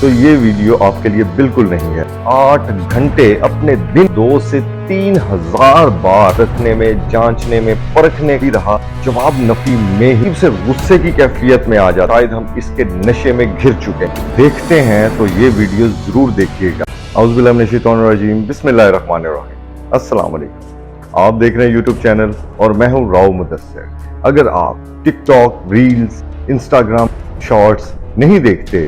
तो ये वीडियो आपके लिए बिल्कुल नहीं है। 8 घंटे अपने दिन 2 से 3,000 बार रखने में, जांचने में, परखने की रहा, जवाब नफी में ही सिर्फ गुस्से की कैफियत में आ जाता। शायद हम इसके नशे में घिर चुके हैं। देखते हैं तो ये वीडियो जरूर देखिएगा। औज़ुबिल्लाहि मिनश्शैतानिर्रजीम, बिस्मिल्लाहिर्रहमानिर्रहीम। अस्सलाम वालेकुम। आप देख रहे हैं यूट्यूब चैनल और मैं हूं राव मुदस्सिर। अगर आप टिकटॉक, रील्स, इंस्टाग्राम शॉर्ट्स नहीं देखते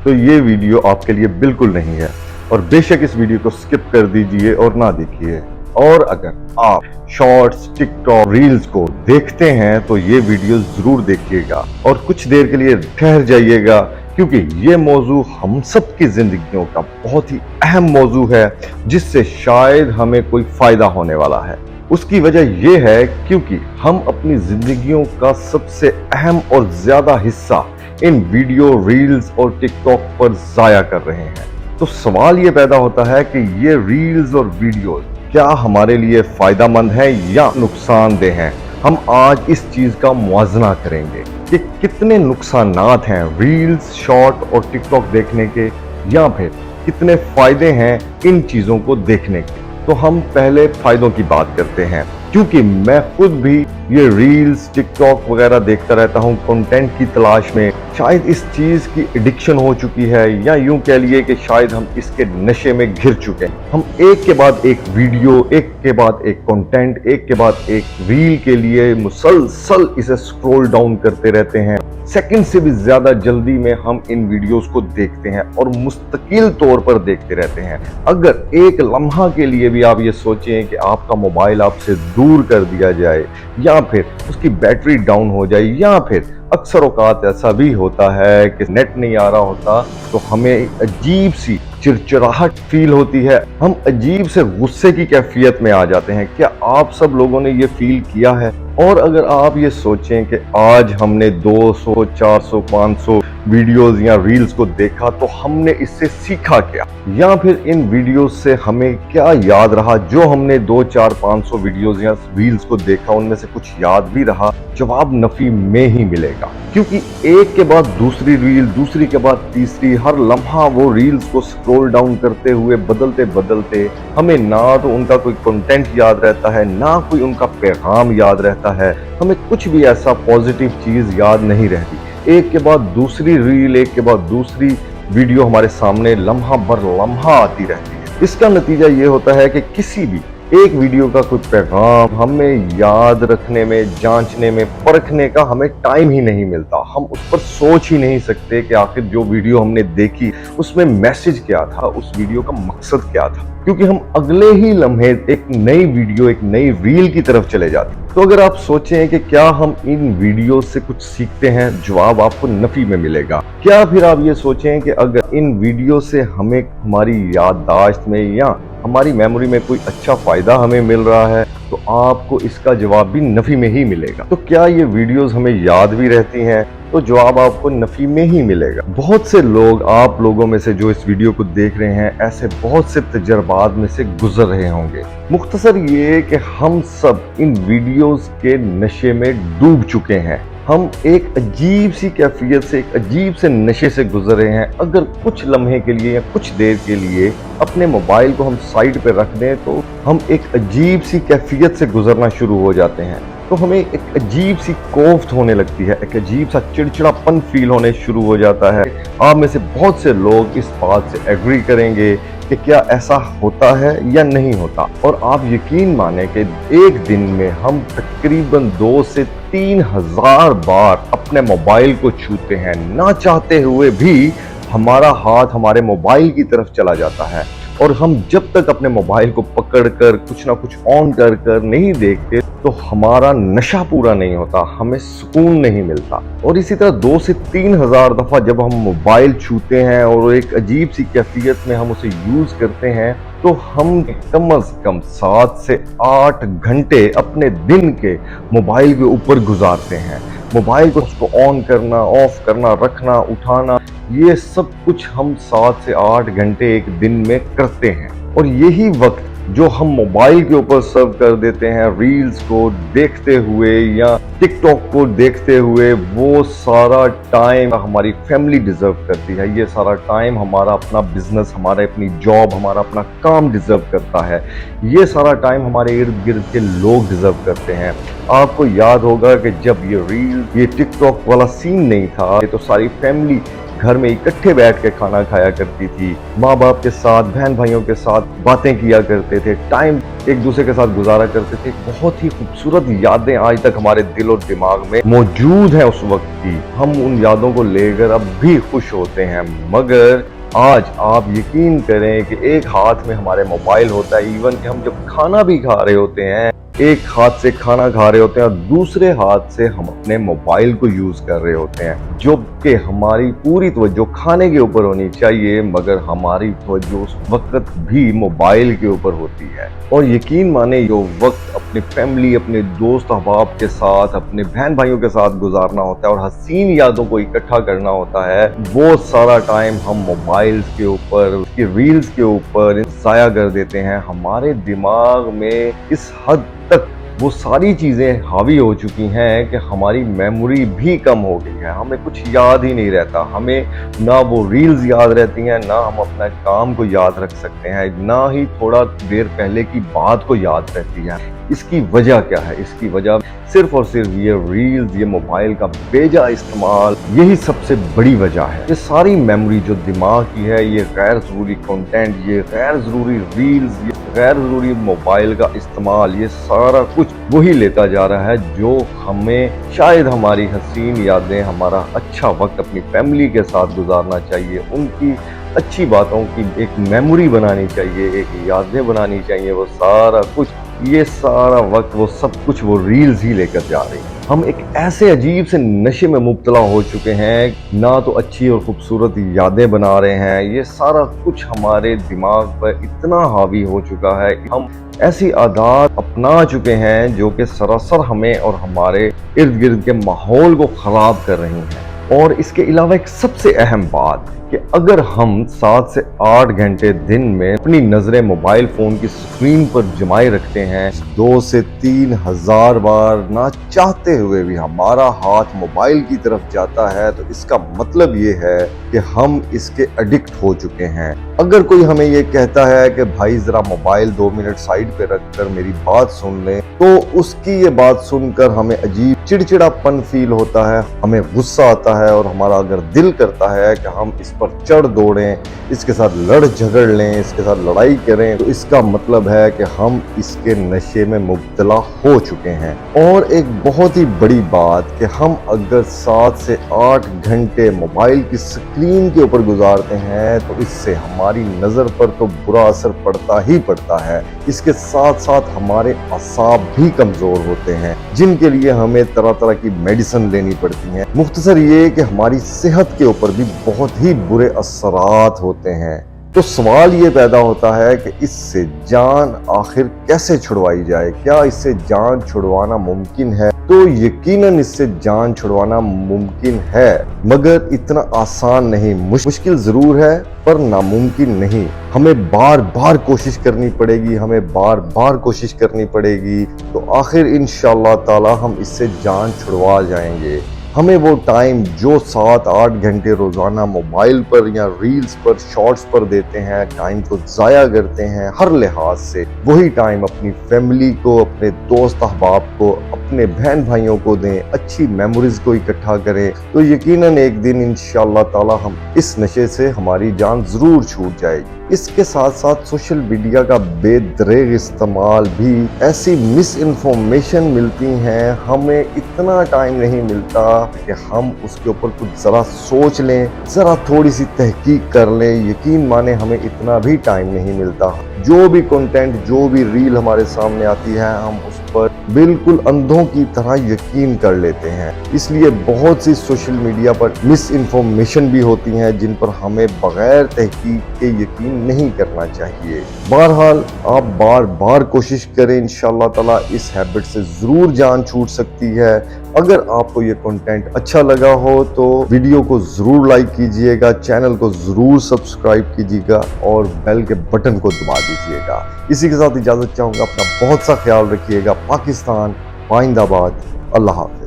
तो ये वीडियो आपके लिए बिल्कुल नहीं है, और बेशक इस वीडियो को स्किप कर दीजिए और ना देखिए। और अगर आप शॉर्ट्स, टिकटॉक, रील्स को देखते हैं तो ये वीडियो जरूर देखिएगा और कुछ देर के लिए ठहर जाइएगा, क्योंकि ये मौजू हम सब की जिंदगियों का बहुत ही अहम मौजू है, जिससे शायद हमें कोई फायदा होने वाला है। उसकी वजह यह है क्योंकि हम अपनी जिंदगियों का सबसे अहम और ज्यादा हिस्सा इन वीडियो, रील्स और टिकटॉक पर जाया कर रहे हैं। तो सवाल ये पैदा होता है कि ये रील्स और वीडियोस क्या हमारे लिए फायदेमंद है या नुकसानदेह हैं। हम आज इस चीज का मुआवजा करेंगे कि कितने नुकसानात हैं रील्स, शॉर्ट और टिकटॉक देखने के, या फिर कितने फायदे हैं इन चीजों को देखने के। तो हम पहले फायदों की बात करते हैं, क्योंकि मैं खुद भी ये रील्स, टिकटॉक वगैरह देखता रहता हूँ कंटेंट की तलाश में। शायद इस चीज की एडिक्शन हो चुकी है, या यूं कह लिए कि शायद हम इसके नशे में घिर चुके हैं। हम एक के बाद एक वीडियो, एक के बाद एक कंटेंट, एक के बाद एक रील के लिए मुसलसल इसे स्क्रॉल डाउन करते रहते हैं। सेकंड से भी ज्यादा जल्दी में हम इन वीडियोस को देखते हैं और मुस्तकिल तौर पर देखते रहते हैं। अगर एक लम्हा के लिए भी आप ये सोचें कि आपका मोबाइल आपसे दूर कर दिया जाए, या फिर उसकी बैटरी डाउन हो जाए, या फिर अक्सर औकात ऐसा भी होता है कि नेट नहीं आ रहा होता, तो हमें अजीब सी चिड़चिड़ाहट फील होती है। हम अजीब से गुस्से की कैफियत में आ जाते हैं। क्या आप सब लोगों ने ये फील किया है? और अगर आप ये सोचें कि आज हमने 200, 400, 500 वीडियोस या रील्स को देखा, तो हमने इससे सीखा क्या, या फिर इन वीडियोस से हमें क्या याद रहा? जो हमने 2, 4, 500 वीडियोस या रील्स को देखा, उनमें से कुछ याद भी रहा? जवाब नफी में ही मिलेगा, क्योंकि एक के बाद दूसरी रील, दूसरी के बाद तीसरी, हर लम्हा वो रील्स को स्क्रॉल डाउन करते हुए बदलते बदलते हमें ना तो उनका कोई कंटेंट याद रहता है, ना कोई उनका पैगाम याद रहता है। हमें कुछ भी ऐसा पॉजिटिव चीज याद नहीं रहती। एक के बाद दूसरी रील, एक के बाद दूसरी वीडियो हमारे सामने लम्हा बर लम्हा आती रहती है। इसका नतीजा ये होता है कि किसी भी एक वीडियो का कोई पैगाम हमें याद रखने में, जांचने में, परखने का हमें टाइम ही नहीं मिलता। हम उस पर सोच ही नहीं सकते कि आखिर जो वीडियो हमने देखी उसमें मैसेज क्या था, उस वीडियो का मकसद क्या था, क्योंकि हम अगले ही लम्हे एक नई वीडियो, एक नई रील की तरफ चले जाते हैं। तो अगर आप सोचें कि क्या हम इन वीडियो से कुछ सीखते हैं, जवाब आपको नफी में मिलेगा। क्या फिर आप ये सोचें कि अगर इन वीडियो से हमें हमारी याददाश्त में या हमारी मेमोरी में कोई अच्छा फायदा हमें मिल रहा है, तो आपको इसका जवाब भी नफी में ही मिलेगा। तो क्या ये वीडियोस हमें याद भी रहती हैं? तो जवाब आपको नफी में ही मिलेगा। बहुत से लोग, आप लोगों में से जो इस वीडियो को देख रहे हैं, ऐसे बहुत से तजर्बात में से गुजर रहे होंगे। मुख्तसर ये कि हम सब इन वीडियोस के नशे में डूब चुके हैं। हम एक अजीब सी कैफियत से, एक अजीब से नशे से गुजर रहे हैं। अगर कुछ लम्हे के लिए या कुछ देर के लिए अपने मोबाइल को हम साइड पे रख दें, तो हम एक अजीब सी कैफियत से गुजरना शुरू हो जाते हैं। तो हमें एक अजीब सी कोफ्त होने लगती है, एक अजीब सा चिड़चिड़ापन फील होने शुरू हो जाता है। आप में से बहुत से लोग इस बात से एग्री करेंगे कि क्या ऐसा होता है या नहीं होता। और आप यकीन माने कि एक दिन में हम तकरीबन 2 से 3,000 बार अपने मोबाइल को छूते हैं। ना चाहते हुए भी हमारा हाथ हमारे मोबाइल की तरफ चला जाता है, और हम जब तक अपने मोबाइल को पकड़कर कुछ ना कुछ ऑन कर कर नहीं देखते, तो हमारा नशा पूरा नहीं होता, हमें सुकून नहीं मिलता। और इसी तरह 2 से 3,000 दफा जब हम मोबाइल छूते हैं और एक अजीब सी कैफियत में हम उसे यूज करते हैं, तो हम कम से कम 7 से 8 घंटे अपने दिन के मोबाइल के ऊपर गुजारते हैं। मोबाइल को उसको ऑन करना, ऑफ करना, रखना, उठाना, ये सब कुछ हम 7 से 8 घंटे एक दिन में करते हैं। और यही वक्त जो हम मोबाइल के ऊपर सर्व कर देते हैं रील्स को देखते हुए या टिकटॉक को देखते हुए, वो सारा टाइम हमारी फैमिली डिजर्व करती है। ये सारा टाइम हमारा अपना बिजनेस, हमारे अपनी जॉब, हमारा अपना काम डिजर्व करता है। ये सारा टाइम हमारे इर्द गिर्द के लोग डिजर्व करते हैं। आपको याद होगा कि जब ये रील, ये टिकटॉक वाला सीन नहीं था, ये तो सारी फैमिली घर में इकट्ठे बैठ के खाना खाया करती थी, माँ बाप के साथ, बहन भाइयों के साथ बातें किया करते थे, टाइम एक दूसरे के साथ गुजारा करते थे। बहुत ही खूबसूरत यादें आज तक हमारे दिल और दिमाग में मौजूद हैं उस वक्त की। हम उन यादों को लेकर अब भी खुश होते हैं, मगर आज आप यकीन करें कि एक हाथ में हमारे मोबाइल होता है, इवन कि हम जब खाना भी खा रहे होते हैं, एक हाथ से खाना खा रहे होते हैं और दूसरे हाथ से हम अपने मोबाइल को यूज कर रहे होते हैं, जो कि हमारी पूरी तवज्जो खाने के ऊपर होनी चाहिए, मगर हमारी तवज्जो उस वक्त भी मोबाइल के ऊपर होती है। और यकीन माने जो वक्त अपनी फैमिली, अपने दोस्त अहबाब के साथ, अपने बहन भाइयों के साथ गुजारना होता है और हसीन यादों को इकट्ठा करना होता है, वो सारा टाइम हम मोबाइल के ऊपर, उसकी रील्स के ऊपर जाया कर देते हैं। हमारे दिमाग में इस हद तक वो सारी चीजें हावी हो चुकी हैं कि हमारी मेमोरी भी कम हो गई है। हमें कुछ याद ही नहीं रहता, हमें ना वो रील्स याद रहती हैं, ना हम अपना काम को याद रख सकते हैं, ना ही थोड़ा देर पहले की बात को याद रहती है। इसकी वजह क्या है? इसकी वजह सिर्फ और सिर्फ ये रील्स, ये मोबाइल का बेजा इस्तेमाल, यही सबसे बड़ी वजह है। ये सारी मेमोरी जो दिमाग की है, ये गैर जरूरी कंटेंट, ये गैर जरूरी रील्स, ये गैर जरूरी मोबाइल का इस्तेमाल, ये सारा कुछ वही लेता जा रहा है जो हमें शायद हमारी हसीन यादें, हमारा अच्छा वक्त अपनी फैमिली के साथ गुजारना चाहिए, उनकी अच्छी बातों की एक मेमोरी बनानी चाहिए, एक यादें बनानी चाहिए, वो सारा कुछ, ये सारा वक्त, वो सब कुछ वो रील्स ही लेकर जा रही है। हम एक ऐसे अजीब से नशे में मुब्तला हो चुके हैं, ना तो अच्छी और खूबसूरत यादें बना रहे हैं, ये सारा कुछ हमारे दिमाग पर इतना हावी हो चुका है, हम ऐसी आदत अपना चुके हैं जो कि सरासर हमें और हमारे इर्द गिर्द के माहौल को खराब कर रही हैं। और इसके अलावा एक सबसे अहम बात कि अगर हम 7 से 8 घंटे दिन में अपनी नजरें मोबाइल फोन की स्क्रीन पर जमाए रखते हैं, 2 से 3 हजार बार ना चाहते हुए भी हमारा हाथ मोबाइल की तरफ जाता है, तो इसका मतलब ये है कि हम इसके एडिक्ट हो चुके हैं। अगर कोई हमें ये कहता है कि भाई जरा मोबाइल 2 मिनट साइड पे रखकर मेरी बात सुन ले, तो उसकी ये बात सुनकर हमें अजीब चिड़चिड़ापन फील होता है, हमें गुस्सा आता है और हमारा अगर दिल करता है कि हम इस पर चढ़ दौड़ें, इसके साथ लड़ झगड़ लें, इसके साथ लड़ाई करें, तो इसका मतलब है कि हम इसके नशे में मुब्तला हो चुके हैं। और एक बहुत ही बड़ी बात कि हम अगर 7 से 8 घंटे मोबाइल की स्क्रीन के ऊपर गुजारते हैं, तो इससे हमारी नज़र पर तो बुरा असर पड़ता ही पड़ता है, इसके साथ साथ हमारे असाब भी कमज़ोर होते हैं, जिनके लिए हमें तरह तरह की मेडिसिन लेनी पड़ती हैं। मुख्तसर ये कि हमारी सेहत के ऊपर भी बहुत ही बुरे असरात होते हैं। तो सवाल ये पैदा होता है कि इससे जान आखिर कैसे छुड़वाई जाए? क्या इससे जान छुड़वाना मुमकिन है? तो यकीनन इससे जान छुड़वाना मुमकिन है, मगर इतना आसान नहीं। मुश्किल जरूर है पर नामुमकिन नहीं। हमें बार बार कोशिश करनी पड़ेगी, हमें बार बार कोशिश करनी पड़ेगी, तो आखिर इंशाअल्लाह ताला हम इससे जान छुड़वा जाएंगे। हमें वो टाइम जो 7-8 घंटे रोज़ाना मोबाइल पर या रील्स पर, शॉर्ट्स पर देते हैं, टाइम को ज़ाया करते हैं हर लिहाज से, वही टाइम अपनी फैमिली को, अपने दोस्त अहबाब को, अपने बहन भाइयों को दें, अच्छी मेमोरीज को इकट्ठा करें, तो यकीनन एक दिन इंशाअल्लाह ताला हम इस नशे से हमारी जान ज़रूर छूट जाएगी। इसके साथ साथ सोशल मीडिया का बेदरेग इस्तेमाल भी, ऐसी मिस इन्फॉर्मेशन मिलती हैं, हमें इतना टाइम नहीं मिलता कि हम उसके ऊपर कुछ ज़रा सोच लें, ज़रा थोड़ी सी तहकीक कर लें। यकीन माने हमें इतना भी टाइम नहीं मिलता। जो भी कंटेंट, जो भी रील हमारे सामने आती है, हम उस पर बिल्कुल अंधों की तरह यकीन कर लेते हैं। इसलिए बहुत सी सोशल मीडिया पर मिस इन्फॉर्मेशन भी होती हैं जिन पर हमें बगैर तहकीक के यकीन नहीं करना चाहिए। बहरहाल आप बार बार कोशिश करें, इंशाअल्लाह ताला इस हैबिट से ज़रूर जान छूट सकती है। اگر آپ کو یہ کنٹینٹ اچھا لگا ہو تو ویڈیو کو ضرور لائک کیجئے گا، چینل کو ضرور سبسکرائب کیجئے گا اور بیل کے بٹن کو دبا دیجئے گا۔ اسی کے ساتھ اجازت چاہوں گا، اپنا بہت سا خیال رکھیے گا۔ پاکستان پائندہ باد، اللہ حافظ۔